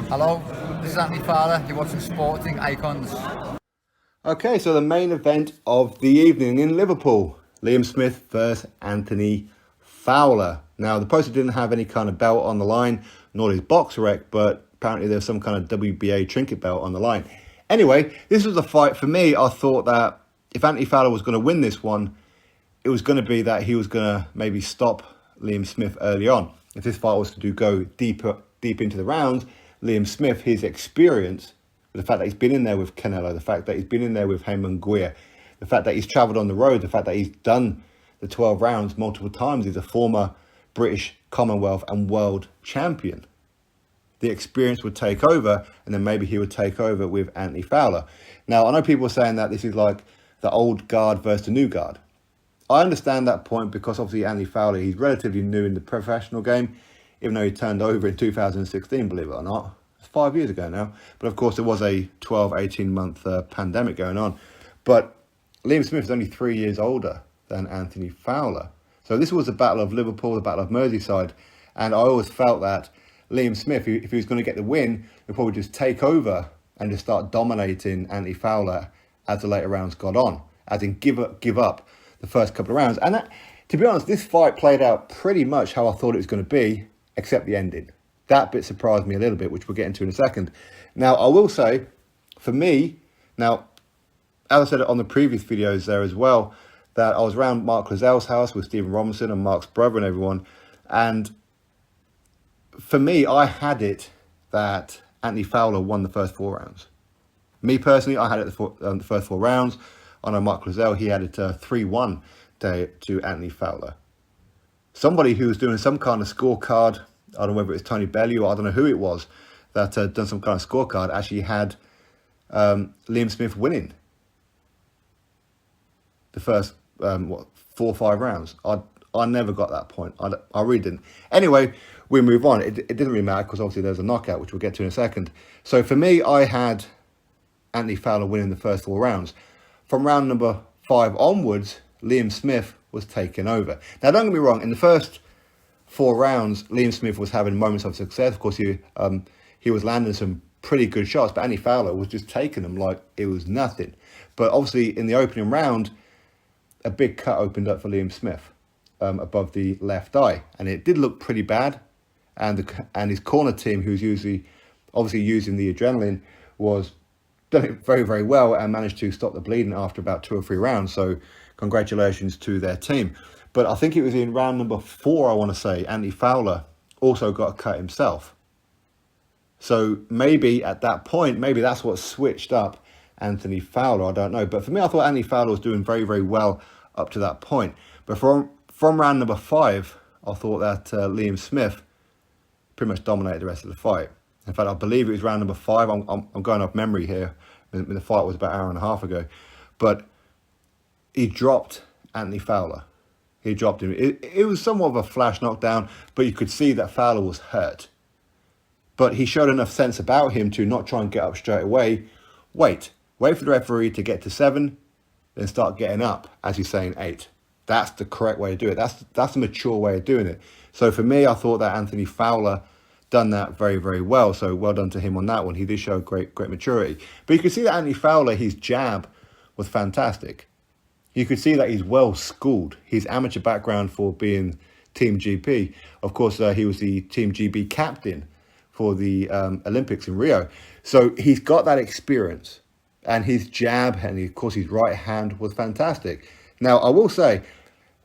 Hello, this is Anthony Fowler. You're watching Sporting Icons. Okay, so the main event of the evening in Liverpool, Liam Smith versus Anthony Fowler. Now, the poster didn't have any kind of belt on the line, nor his box rec, but apparently there's some kind of WBA trinket belt on the line. Anyway, this was a fight. For me, I thought that if Anthony Fowler was going to win this one, it was going to be that he was going to maybe stop Liam Smith early on. If this fight was to go deep into the rounds, Liam Smith, his experience, the fact that he's been in there with Canelo, the fact that he's been in there with Heyman Guia, the fact that he's travelled on the road, the fact that he's done the 12 rounds multiple times, he's a former British, Commonwealth and world champion. The experience would take over, and then maybe he would take over with Anthony Fowler. Now, I know people are saying that this is like the old guard versus the new guard. I understand that point because obviously Anthony Fowler, he's relatively new in the professional game, even though he turned over in 2016, believe it or not. It's 5 years ago now. But of course, there was a 12, 18-month pandemic going on. But Liam Smith is only 3 years older than Anthony Fowler. So this was the Battle of Liverpool, the Battle of Merseyside. And I always felt that Liam Smith, if he was going to get the win, he'd probably just take over and just start dominating Anthony Fowler as the later rounds got on. As in give up the first couple of rounds. And that, to be honest, this fight played out pretty much how I thought it was going to be, except the ending. That bit surprised me a little bit, which we'll get into in a second. Now, I will say, for me, now, as I said on the previous videos there as well, that I was around Mark Clazelle's house with Stephen Robinson and Mark's brother and everyone. And for me, I had it that Anthony Fowler won the first 4 rounds. Me personally, I had it the first 4 rounds. I know Mark Clazelle, he had it 3-1 to Anthony Fowler. Somebody who was doing some kind of scorecard, I don't know whether it was Tony Bellew or I don't know who it was, that done some kind of scorecard, actually had Liam Smith winning the first 4 or 5 rounds. I never got that point. I really didn't. Anyway, we move on. It didn't really matter because obviously there's a knockout, which we'll get to in a second. So for me, I had Anthony Fowler winning the first 4 rounds. From round number 5 onwards, Liam Smith was taken over. Now, don't get me wrong. In the first 4 rounds, Liam Smith was having moments of success. Of course, he was landing some pretty good shots, but Anthony Fowler was just taking them like it was nothing. But obviously, in the opening round, a big cut opened up for Liam Smith above the left eye, and it did look pretty bad. And his corner team, who's obviously using the adrenaline, was done it very, very well and managed to stop the bleeding after about 2 or 3 rounds. So congratulations to their team. But I think it was in round number 4, I want to say, Anthony Fowler also got a cut himself. So maybe at that point, maybe that's what switched up Anthony Fowler. I don't know. But for me, I thought Anthony Fowler was doing very, very well up to that point. But from round number 5, I thought that Liam Smith pretty much dominated the rest of the fight. In fact, I believe it was round number 5. I'm going off memory here. The fight was about an hour and a half ago. But he dropped Anthony Fowler. He dropped him. It was somewhat of a flash knockdown, but you could see that Fowler was hurt. But he showed enough sense about him to not try and get up straight away. Wait for the referee to get to 7, then start getting up, as he's saying 8. That's the correct way to do it. That's the mature way of doing it. So for me, I thought that Anthony Fowler done that very, very well. So well done to him on that one. He did show great maturity. But you could see that Anthony Fowler, his jab was fantastic. You could see that he's well schooled. His amateur background for being Team GB. Of course, he was the Team GB captain for the Olympics in Rio. So he's got that experience. And his jab and, of course, his right hand was fantastic. Now, I will say,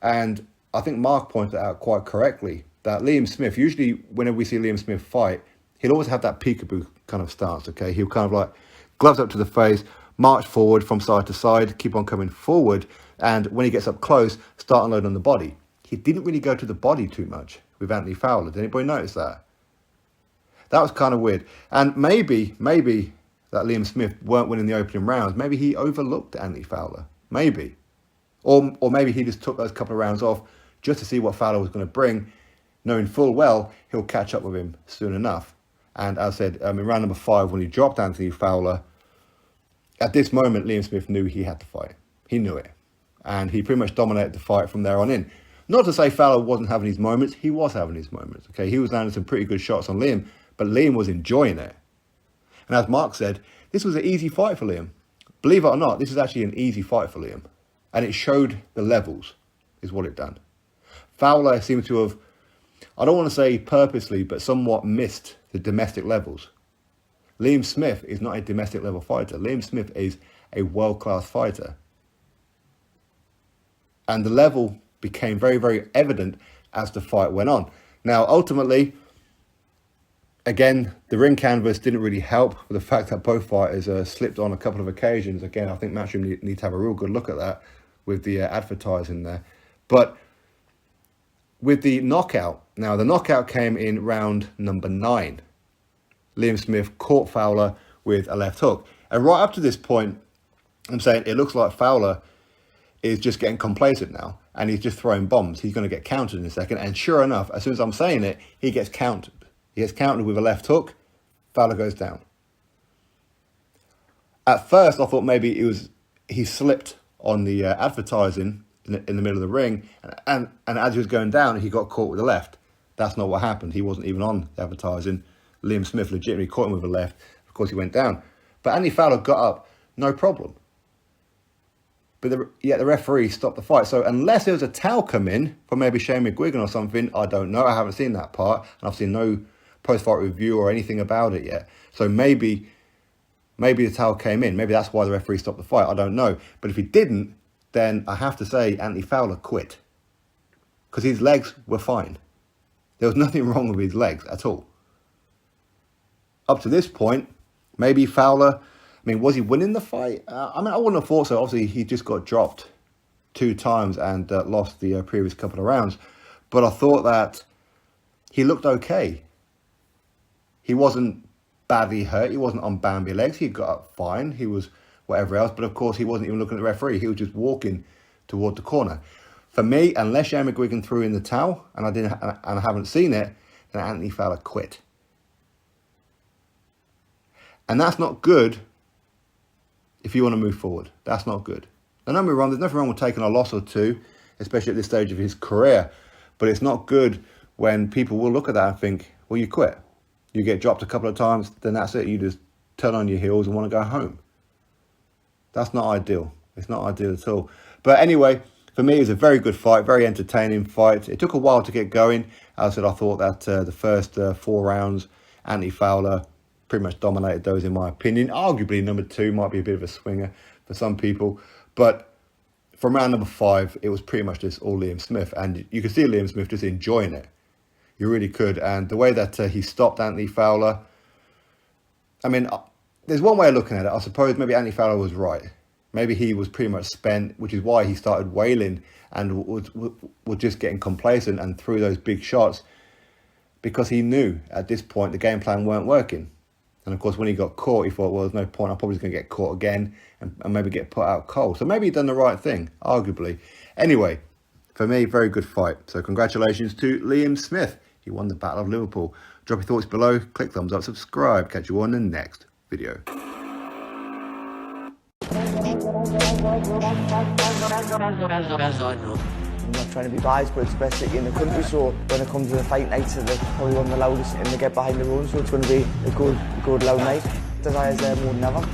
and I think Mark pointed out quite correctly, that Liam Smith, usually whenever we see Liam Smith fight, he'll always have that peekaboo kind of stance, okay? He'll kind of like gloves up to the face, march forward from side to side, keep on coming forward, and when he gets up close, start unloading on the body. He didn't really go to the body too much with Anthony Fowler. Did anybody notice that? That was kind of weird. And maybe that Liam Smith weren't winning the opening rounds. Maybe he overlooked Anthony Fowler. Maybe. Or maybe he just took those couple of rounds off just to see what Fowler was going to bring, knowing full well he'll catch up with him soon enough. And as I said, in round number 5, when he dropped Anthony Fowler, at this moment, Liam Smith knew he had to fight. He knew it. And he pretty much dominated the fight from there on in. Not to say Fowler wasn't having his moments. He was having his moments. Okay, he was landing some pretty good shots on Liam, but Liam was enjoying it. And as Mark said, this was an easy fight for Liam. Believe it or not, this is actually an easy fight for Liam. And it showed the levels, is what it done. Fowler seemed to have, I don't want to say purposely, but somewhat missed the domestic levels. Liam Smith is not a domestic level fighter. Liam Smith is a world-class fighter. And the level became very, very evident as the fight went on. Now, ultimately, again, the ring canvas didn't really help with the fact that both fighters slipped on a couple of occasions. Again, I think Matchroom need to have a real good look at that with the advertising there. But with the knockout, now the knockout came in round number 9. Liam Smith caught Fowler with a left hook. And right up to this point, I'm saying it looks like Fowler is just getting complacent now. And he's just throwing bombs. He's going to get countered in a second. And sure enough, as soon as I'm saying it, he gets countered. He gets countered with a left hook. Fowler goes down. At first, I thought maybe he slipped on the advertising in the middle of the ring. And as he was going down, he got caught with the left. That's not what happened. He wasn't even on the advertising. Liam Smith legitimately caught him with a left. Of course, he went down. But Anthony Fowler got up, no problem. But the referee stopped the fight. So unless there was a towel come in from maybe Shane McGuigan or something, I don't know. I haven't seen that part. And I've seen no post-fight review or anything about it yet. So maybe the towel came in. Maybe that's why the referee stopped the fight. I don't know. But if he didn't, then I have to say Anthony Fowler quit. Because his legs were fine. There was nothing wrong with his legs at all. Up to this point, maybe Fowler... I mean, was he winning the fight? I wouldn't have thought so. Obviously, he just got dropped 2 times and lost the previous couple of rounds. But I thought that he looked okay. He wasn't badly hurt. He wasn't on Bambi legs. He got up fine. He was whatever else. But of course, he wasn't even looking at the referee. He was just walking toward the corner. For me, unless Shane McGuigan threw in the towel, and I haven't seen it, then Anthony Fowler quit. And that's not good. If you want to move forward, that's not good. And don't be wrong, there's nothing wrong with taking a loss or 2, especially at this stage of his career. But it's not good when people will look at that and think, well, you quit. You get dropped a couple of times, then that's it. You just turn on your heels and want to go home. That's not ideal. It's not ideal at all. But anyway, for me, it was a very good fight, very entertaining fight. It took a while to get going. As I said, I thought that the first 4 rounds, Anthony Fowler pretty much dominated those in my opinion. Arguably number 2 might be a bit of a swinger for some people, but from round number 5 it was pretty much just all Liam Smith, and you could see Liam Smith just enjoying it. You really could. And the way that he stopped Anthony Fowler, I mean, there's one way of looking at it. I suppose maybe Anthony Fowler was right. Maybe he was pretty much spent, which is why he started wailing and was just getting complacent and threw those big shots, because he knew at this point the game plan weren't working. And of course, when he got caught, he thought, well, there's no point. I'm probably going to get caught again and maybe get put out cold. So maybe he done the right thing, arguably. Anyway, for me, very good fight. So congratulations to Liam Smith. He won the Battle of Liverpool. Drop your thoughts below. Click thumbs up, subscribe. Catch you on the next video. I'm not trying to be biased, but it's the best city in the country, so when it comes to the fight nights, it's probably one of the loudest, and they get behind the room, so it's going to be a good loud night. Desires there more than ever.